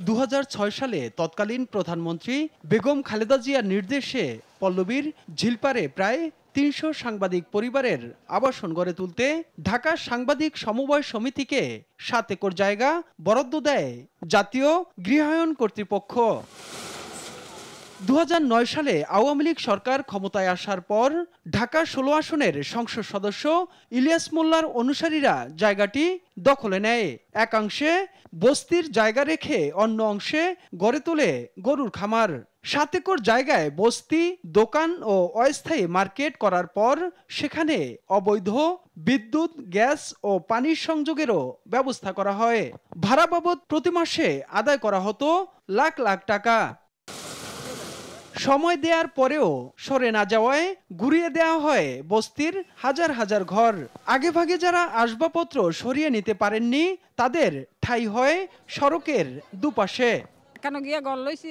2006 সালে তৎকালীন প্রধানমন্ত্রী বেগম খালেদা জিয়ার নির্দেশে পল্লবীর ঝিলপাড়ে প্রায় ৩০০ সাংবাদিক পরিবারের আবাসন গড়ে তুলতে ঢাকা সাংবাদিক সমবায় সমিতিকে ৭ একর জায়গা বরাদ্দ দেয় জাতীয় গৃহায়ন কর্তৃপক্ষ। 2009 সালে আওয়ামী লীগ সরকার ক্ষমতায় আসার পর ঢাকা 16 আসনের সংসদ সদস্য ইলিয়াস মোল্লার অনুসারীরা জায়গাটি দখলে নেয়। একাংশে বস্তির জায়গা রেখে অন্য অংশে গড়ে তোলে গরুর খামার। ৭ একর জায়গায় বস্তি, দোকান ও অস্থায়ী মার্কেট করার পর সেখানে অবৈধ বিদ্যুৎ, গ্যাস ও পানির সংযোগেরও ব্যবস্থা করা হয়। ভাড়া বাবদ প্রতি মাসে আদায় করা হতো লাখ লাখ টাকা। সময় দেওয়ার পরেও সরে না যাওয়ায় ঘুরিয়ে দেওয়া হয় বস্তির হাজার হাজার ঘর। আগেভাগে যারা আসবাবপত্র সরিয়ে নিতে পারেননি তাদের ঠাঁই হয় সড়কের দুপাশে। কেন গিয়ে গল লইছি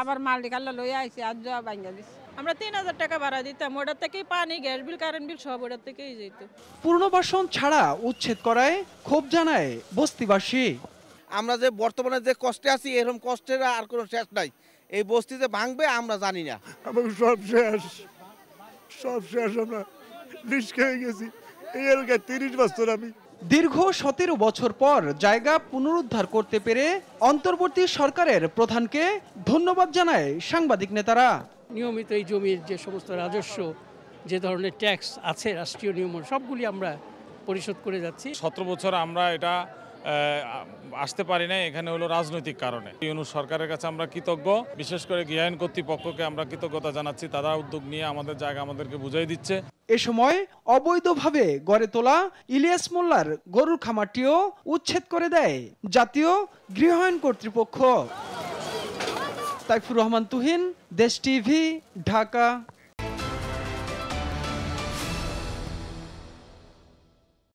আবার মালিক আল্লাহ লইয়া আইছি আজ ভাঙ্গা দিছি। আমরা ৩০০০ টাকা ভাড়া দিতাম, ওটার থেকেই পানি, গ্যাস বিল, কারেন্ট বিল সব ওটার থেকেই যেত। পুনর্বাসন ছাড়া উচ্ছেদ করায় ক্ষোভ জানায় বস্তিবাসী। আমরা যে বর্তমানে যে কষ্টে আছি এরকম কষ্টের আর কোনো শেষ নাই। এই বস্তিতে ভাঙবে আমরা জানি না। আমাকে সব শেষ, আমরা লিস্ট খেয়ে গেছি। এই এলাকায় 30 বছর আমি। দীর্ঘ 17 বছর পর জায়গা পুনরুদ্ধার করতে পেরে অন্তর্বর্তী সরকারের প্রধানকে ধন্যবাদ জানায় সাংবাদিক নেতারা। নিয়মিত এই জমির যে সমস্ত রাজস্ব, যে ধরনের ট্যাক্স আছে রাষ্ট্রীয় নিয়ম, সবগুলি আমরা পরিশোধ করে যাচ্ছি। 17 বছর আমরা এটা আসতে পারি না, এখানে হলো রাজনৈতিক কারণে। ইউনূস সরকারের কাছে আমরা কৃতজ্ঞ, বিশেষ করে গৃহায়ন কর্তৃপক্ষকে আমরা কৃতজ্ঞতা জানাচ্ছি। তারা উদ্যোগ নিয়ে আমাদের জায়গা আমাদেরকে বুঝাই দিচ্ছে। এ সময় অবৈধভাবে গড়ে তোলা ইলিয়াস মোল্লার গরুর খামারটিও উচ্ছেদ করে দেয় জাতীয় গৃহায়ন কর্তৃপক্ষ। তাইফুর রহমান তুহিন, দেশ টিভি, ঢাকা।